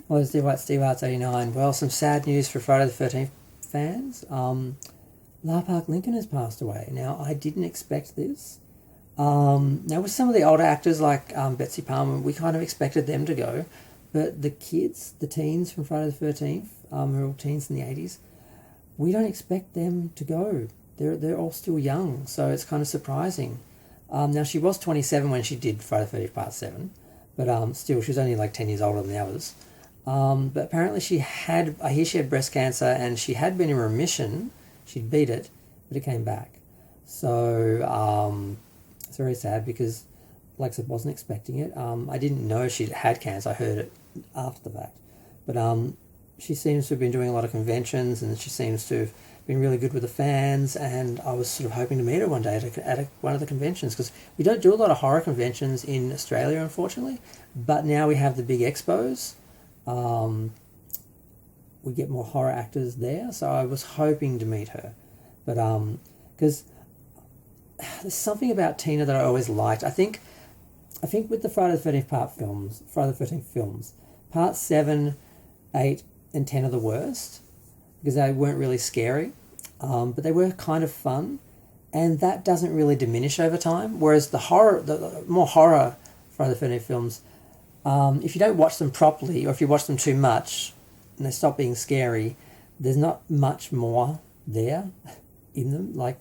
Well, Steve Arts 89. Well, some sad news for Friday the 13th fans. La Park Lincoln has passed away. Now, I didn't expect this. Now, with some of the older actors like Betsy Palmer, we kind of expected them to go. But the kids, the teens from Friday the 13th, who are all teens in the 80s, we don't expect them to go. They're all still young, so it's kind of surprising. Now, she was 27 when she did Friday the 13th Part 7, but still, she was only like 10 years older than the others. But apparently I hear she had breast cancer and she had been in remission. She'd beat it, but it came back. So it's very sad because, like I said, wasn't expecting it. I didn't know she'd had cancer. I heard it after the fact. But she seems to have been doing a lot of conventions and she seems to have been really good with the fans. And I was sort of hoping to meet her one day at one of the conventions because we don't do a lot of horror conventions in Australia, unfortunately. But now we have the big expos. We get more horror actors there, so I was hoping to meet her, but because there's something about Tina that I always liked. I think with the Friday the 13th films, Part 7, 8, and 10 are the worst because they weren't really scary, but they were kind of fun, and that doesn't really diminish over time. Whereas the more horror Friday the 13th films. If you don't watch them properly or if you watch them too much and they stop being scary, there's not much more there in them. Like,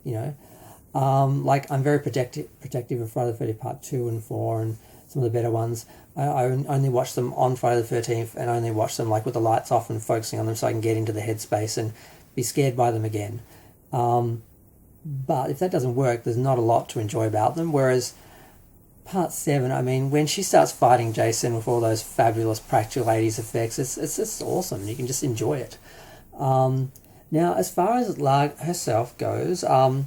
like I'm very protective of Friday the 13th Part 2 and 4 and some of the better ones. I only watch them on Friday the 13th and only watch them like with the lights off and focusing on them so I can get into the headspace and be scared by them again. But if that doesn't work, there's not a lot to enjoy about them. Whereas Part 7, I mean, when she starts fighting Jason with all those fabulous practical 80s effects, it's just awesome. You can just enjoy it. Now, as far as Lag herself goes, I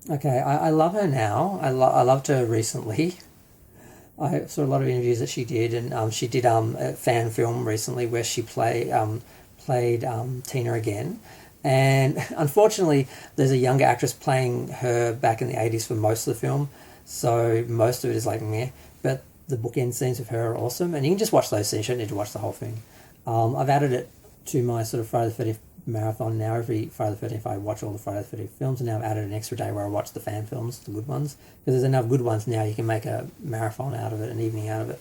love her now. I loved her recently. I saw a lot of interviews that she did, and she did a fan film recently where she played Tina again. And unfortunately, there's a younger actress playing her back in the 80s for most of the film. So most of it is like meh. But the bookend scenes of her are awesome. And you can just watch those scenes. You don't need to watch the whole thing. I've added it to my sort of Friday the 13th marathon now. Every Friday the 13th I watch all the Friday the 13th films. And now I've added an extra day where I watch the fan films, the good ones. Because there's enough good ones now. You can make a marathon out of it, an evening out of it.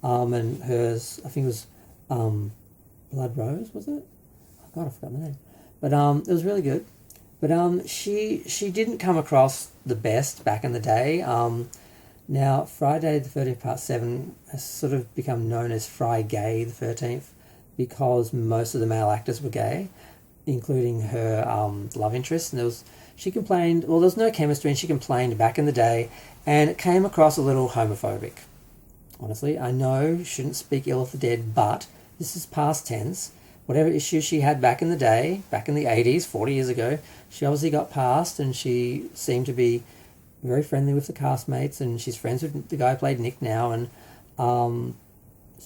And hers, I think it was Blood Rose, was it? Oh God, I forgot the name. But it was really good. But she didn't come across the best back in the day. Now, Friday the 13th Part 7 has sort of become known as Fry Gay the 13th because most of the male actors were gay, including her love interest. And she complained, well, there was no chemistry, and she complained back in the day, and it came across a little homophobic. Honestly, I know, shouldn't speak ill of the dead, but this is past tense. Whatever issues she had back in the day, back in the 80s, 40 years ago, she obviously got past, and she seemed to be very friendly with the castmates, and she's friends with the guy who played Nick now, and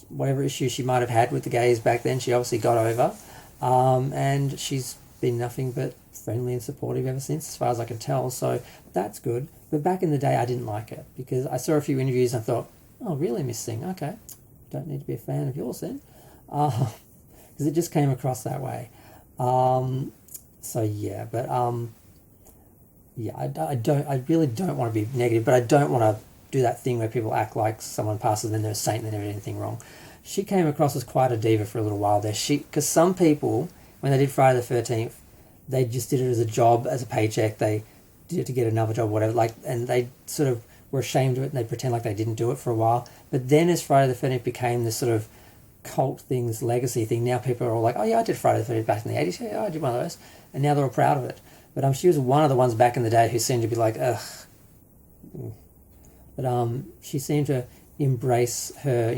whatever issues she might have had with the gays back then, she obviously got over, and she's been nothing but friendly and supportive ever since, as far as I can tell, so that's good. But back in the day, I didn't like it, because I saw a few interviews and I thought, oh, really, Miss Thing? Okay, don't need to be a fan of yours then. Because it just came across that way. So yeah, but yeah, I really don't want to be negative, but I don't want to do that thing where people act like someone passes and then they're a saint and they never did anything wrong. She came across as quite a diva for a little while there. Because some people, when they did Friday the 13th, they just did it as a job, as a paycheck. They did it to get another job, whatever. And they sort of were ashamed of it and they pretend like they didn't do it for a while. But then as Friday the 13th became this sort of cult thing, this legacy thing, now people are all like, oh yeah, I did Friday the 13th back in the 80s, yeah, I did one of those, and now they're all proud of it. But she was one of the ones back in the day who seemed to be like, ugh. But she seemed to embrace her,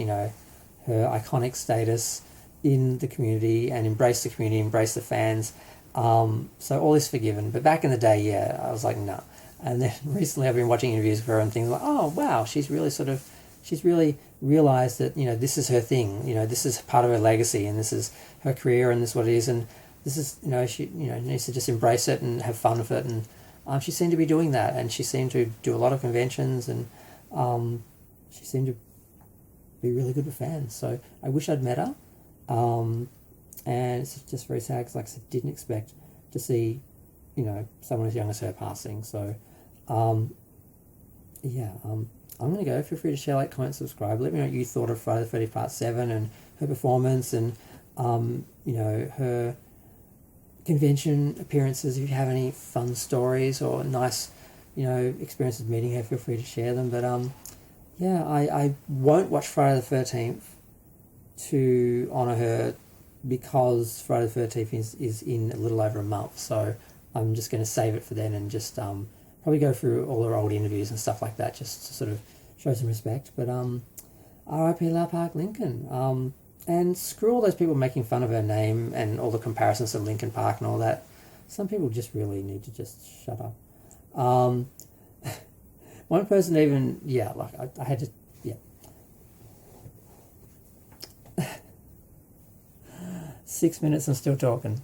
her iconic status in the community and embrace the community, embrace the fans. So all is forgiven. But back in the day, yeah, I was like, no. And then recently I've been watching interviews of her and things like, oh wow, she's really realised that, this is her thing, this is part of her legacy and this is her career and this is what it is, and this is, she needs to just embrace it and have fun with it, and she seemed to be doing that, and she seemed to do a lot of conventions, and she seemed to be really good with fans. So I wish I'd met her. And it's just very sad because, like I said, didn't expect to see, someone as young as her passing. So, I'm going to go. Feel free to share, like, comment, subscribe. Let me know what you thought of Friday the 13th Part 7 and her performance and, her convention appearances. If you have any fun stories or nice, experiences meeting her, feel free to share them. But, I won't watch Friday the 13th to honour her because Friday the 13th is in a little over a month. So I'm just going to save it for then and just probably go through all her old interviews and stuff like that just to sort of show some respect. But R.I.P. La Park Lincon. And screw all those people making fun of her name and all the comparisons to Lincoln Park and all that. Some people just really need to just shut up. One person even, I had to, 6 minutes and still talking.